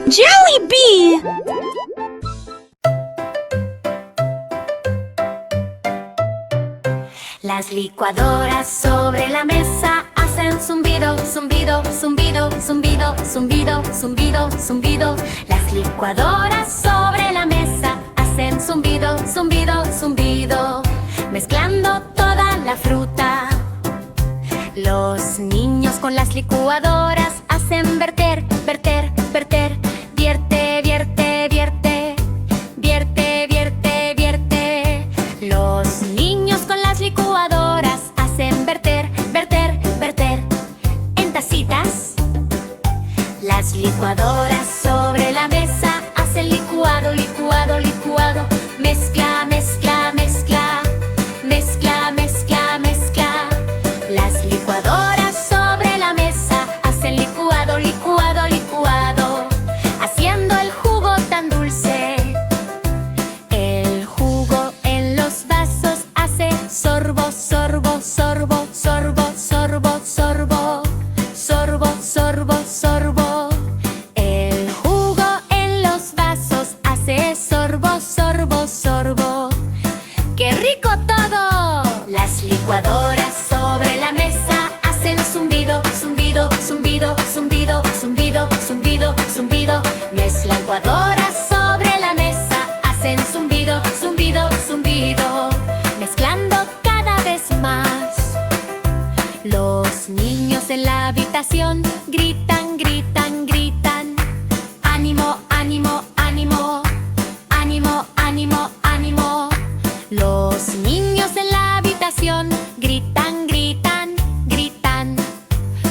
Jollibee! Las licuadoras sobre la mesa hacen zumbido, zumbido, zumbido, zumbido, zumbido, zumbido, zumbido. Las licuadoras sobre la mesa hacen zumbido, zumbido, zumbido, mezclando toda la fruta. Los niños con las licuadoras hacen verter, verter, verter, vierte, vierte, vierte, vierte, vierte, vierte. Los niños con las licuadoras hacen verter, verter, verter en tacitas. Las licuadoras sobre la mesa hacen licuado, licuado, licuado, mezcla, mezcla, mezcla, mezcla, mezcla, mezcla. Las licuadoras sobre la mesa hacen licuado, licuado, licuado, haciendo el jugo tan dulce. El jugo en los vasos hace sorbo, sorbo, sorbo, sorbo, sorbo, sorbo, sorbo, sorbo, sorbo. El jugo en los vasos hace sorbo, sorbo, sorbo. ¡Qué rico todo! Las licuadoras sobre la mesa hacen zumbido, zumbido, zumbido, zumbido, zumbido, zumbido, zumbido. Las licuadoras sobre la mesa hacen zumbido, zumbido, zumbido, mezclando cada vez más. Los niños en la habitación gritan, gritan, gritan. ¡Ánimo, ánimo, ánimo! ¡Ánimo, ánimo, ánimo! Los niños en la habitación gritan, gritan, gritan,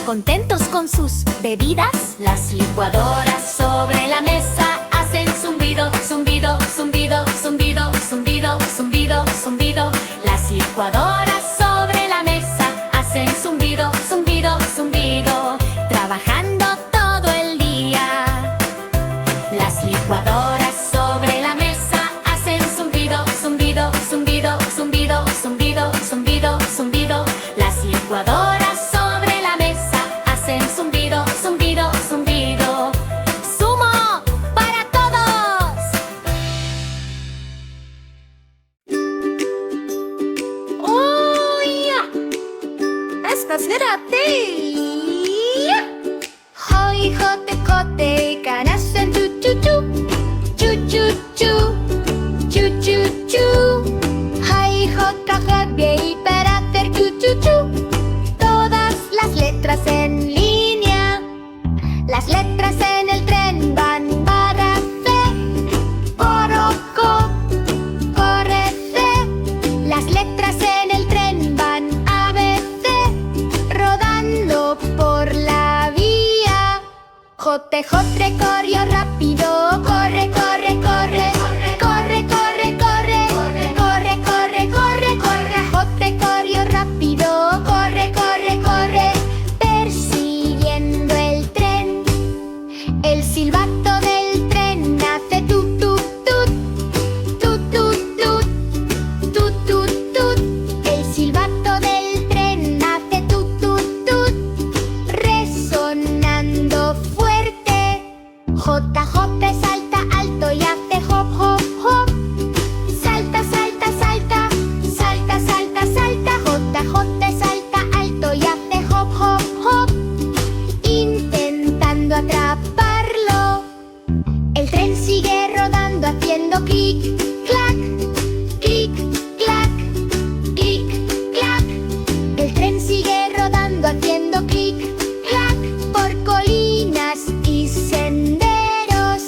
contentos con sus bebidas. Las licuadoras sobre la mesa hacen zumbido, zumbido, zumbido, zumbido, zumbido, zumbido, zumbido. Las licuadoras sobre la mesa hacen zumbido, zumbido, zumbido, trabajando todo el día. Las licuadoras sobre la mesa hacen zumbido, zumbido, zumbido, zumbido, zumbido, zumbido, zumbido. Las licuadoras sobre la mesa hacen zumbido, zumbido, zumbido. ¡Zumo para todos! ¡Uy! ¡Esta será Hoy jote jote canacen chu chu chu chu chu chu chu chu chu. Hay jota y para hacer chu chu chu. Todas las letras en línea. Las letras en el tren van para C. Oroco, corre C. Las letras en el tren van A, B, C, rodando por la vía. Jote, jote, corrió rápido. Corre, corre, corre. Corre, corre, corre. Corre, corre, corre, corre. Jote corrió rápido. Corre, corre, corre. Persiguiendo el tren. El silbato del tren hace tut, tut, tut. Tut, tut, tut. Tut, tut, tut. El silbato del tren hace tut, tut, tut, resonando fuerte. JJ salta alto y hace hop, hop, hop. Salta, salta, salta. Salta, salta, salta. JJ salta alto y hace hop, hop, hop, intentando atraparlo. El tren sigue rodando haciendo clic, clac, clic, clac, clic, clac. El tren sigue rodando haciendo clic, clac, por colinas y senderos.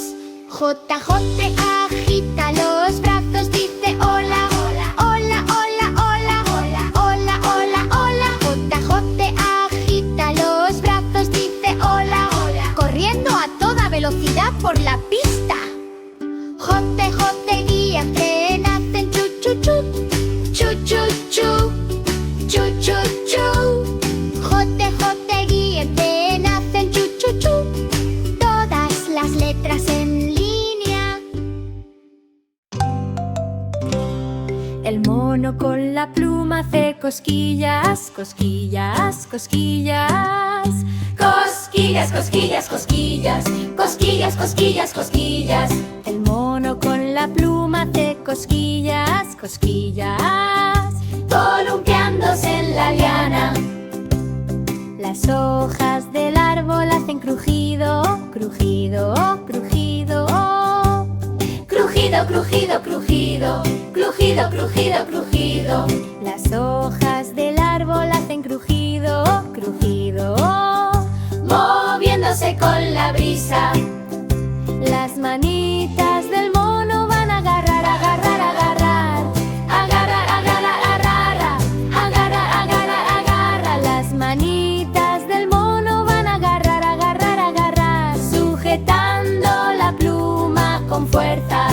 JJ agita los brazos, dice hola, hola, hola, hola, hola, hola, hola, hola, hola. JJ agita los brazos, dice hola, hola, corriendo a toda velocidad por la pista. JJ guía, frena, hacen chu chu chu, chu chu chu, chu chu chu. JJ guía, frena, hacen chu chu chu, todas las letras en línea. El mono con la pluma hace cosquillas, cosquillas, cosquillas. Cosquillas. Cosquillas, cosquillas, cosquillas, cosquillas, cosquillas, cosquillas. El mono con la pluma hace cosquillas, cosquillas, columpiándose en la liana. Las hojas del árbol hacen crujido, crujido, crujido. Crujido, crujido, crujido, crujido, crujido, crujido. Las hojas del árbol hacen crujido, crujido, moviéndose con la brisa. Las manitas del mono van a agarrar, agarrar, agarrar. Agarrar, agarrar, agarrar. Agarrar, agarrar, agarrar. Las manitas del mono van a agarrar, agarrar, agarrar. Sujetando la pluma con fuerza.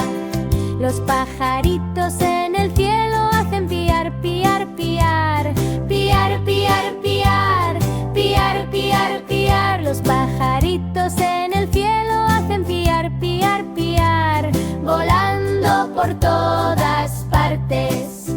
Los pajaritos en el cielo hacen piar, piar, piar. Piar, piar, piar. Piar, piar, piar. Los pajaritos en el cielo hacen piar, piar, piar. Volando por todas partes.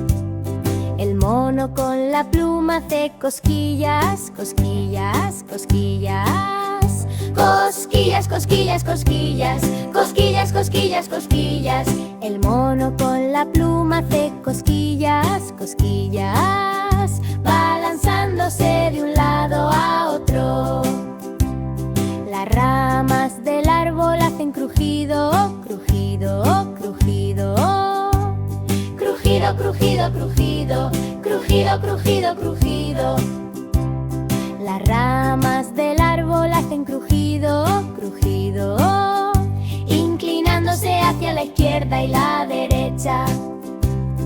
El mono con la pluma hace cosquillas, cosquillas, cosquillas. Cosquillas, cosquillas, cosquillas, cosquillas, cosquillas, cosquillas. El mono con la pluma hace cosquillas, cosquillas, balanzándose de un lado a otro. Las ramas del árbol hacen crujido, crujido, crujido. Crujido, crujido, crujido, crujido, crujido, crujido. Las ramas del árbol hacen crujido, crujido, inclinándose hacia la izquierda y la derecha.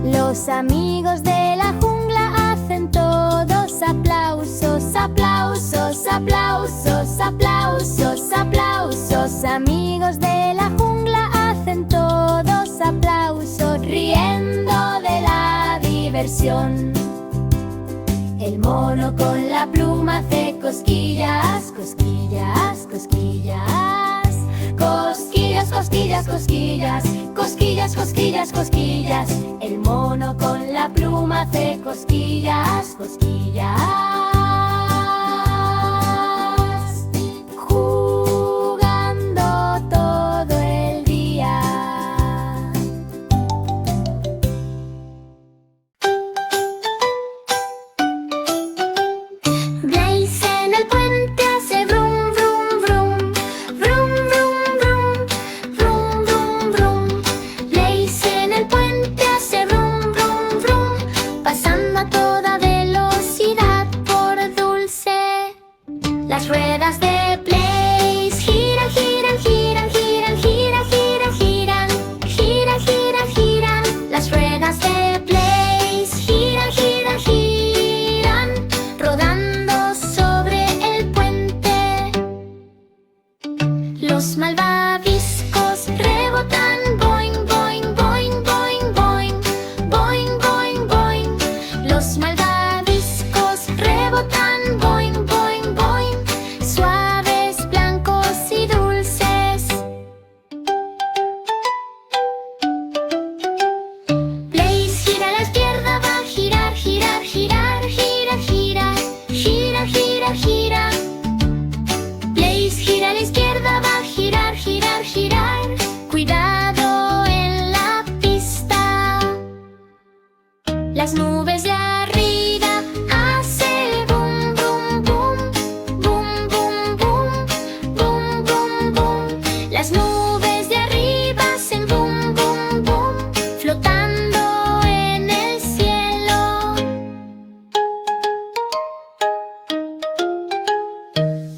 Los amigos de la jungla hacen todos aplausos, aplausos, aplausos, aplausos, aplausos. Amigos de la jungla hacen todos aplausos, riendo de la diversión. El mono con la pluma hace cosquillas, cosquillas, cosquillas. Cosquillas, cosquillas, cosquillas, cosquillas, cosquillas, cosquillas. El mono con la pluma hace cosquillas, cosquillas. Jugando todo el día. Blaze en el puente hace brum, brum, brum. Brum, brum, brum. Brum, brum, brum. Blaze en el puente hace brum, brum, brum. Pasando a toda velocidad por Dulce. Las ruedas de Blaze giran, giran, giran, giran, giran, giran, giran. Giran, giran, giran. Las ruedas de Blaze giran, giran, giran, rodando sobre el puente. Los malvaviscos rebotan, boing, boing, boing, boing, boing, boing, boing, boing. Los malvaviscos rebotan, boing, boing, boing, suaves, blancos y dulces. Blaze gira a la izquierda, va a girar, girar, girar, girar, girar, gira, gira, gira. Blaze gira a la izquierda, va a girar, girar, girar. Cuidado en la pista. Las nubes de arriba hace boom, boom, boom, boom, boom, boom, boom, boom, boom. Las nubes de arriba hacen boom, boom, boom, flotando en el cielo.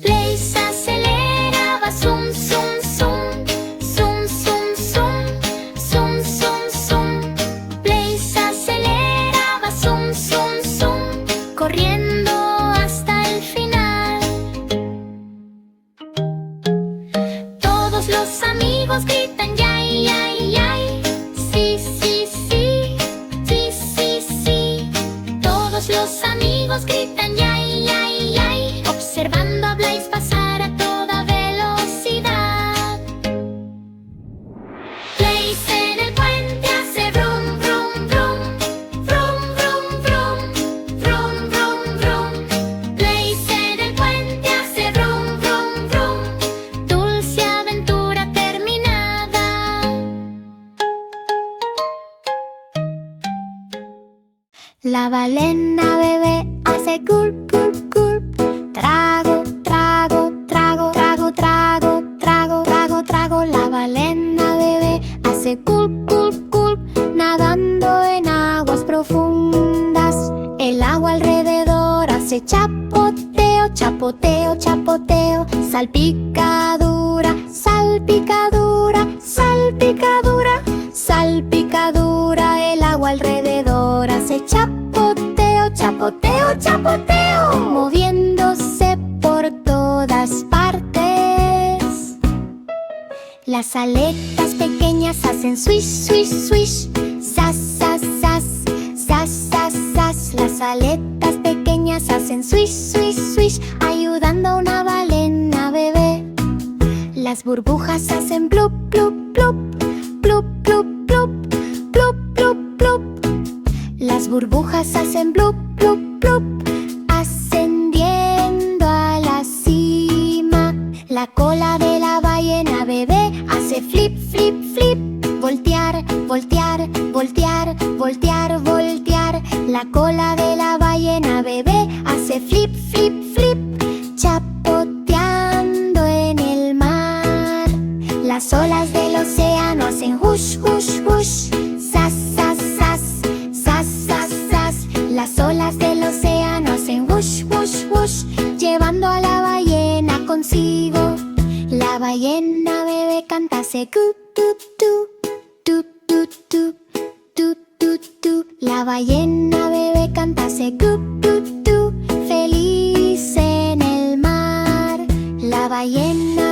Blaze acelera, va zoom, zoom, zoom, zoom, zoom, zoom, zoom, zoom, zoom. Blaze acelera, va zoom, zoom, zoom, corriendo hasta el final. Todos los amigos gritan yay, yay, yay. Sí, sí, sí, sí, sí, sí. Todos los amigos gritan yay, yay, yay, observando a Blaze pasar a toda velocidad. Blaze en el puente hace brum, brum, brum. Brum, brum, brum. Brum, brum, brum. Blaze en el puente hace brum, brum, brum. La balena bebé hace gulp, gulp, gulp. Trago, trago, trago, trago, trago, trago, trago, trago. La balena bebé hace gulp, gulp, gulp. Nadando en aguas profundas. El agua alrededor hace chapoteo, chapoteo, chapoteo. Salpicadura, salpicadura, salpicadura, salpicadura. El agua alrededor hace chapoteo, chapoteo, chapoteo. Moviéndose por todas partes. Las aletas pequeñas hacen swish, swish, swish. Sas, sas, sas, sas, sas, sas. Las aletas pequeñas hacen swish, swish, swish, ayudando a una balena bebé. Las burbujas hacen plup, plup, plup, plup, plup, plup, plup, plup, plup. Las burbujas hacen plup, plup, plup, ascendiendo a la cima. La cola de la ballena bebé hace flip, flip, flip. Voltear, voltear, voltear, voltear, voltear. La cola de la ballena bebé hace flip, flip, flip. Chapoteando en el mar. Las olas del océano hacen hush, hush, hush. Sas, sas, sas, sas, sas, sas. Las olas del océano hacen hush, hush, hush, llevando a la ballena consigo. La ballena bebé canta hace tu, tu, tu, tu, tu, tu, tu, tu, tu. La ballena bebé canta hace tu, tu, tu, feliz en el mar. La ballena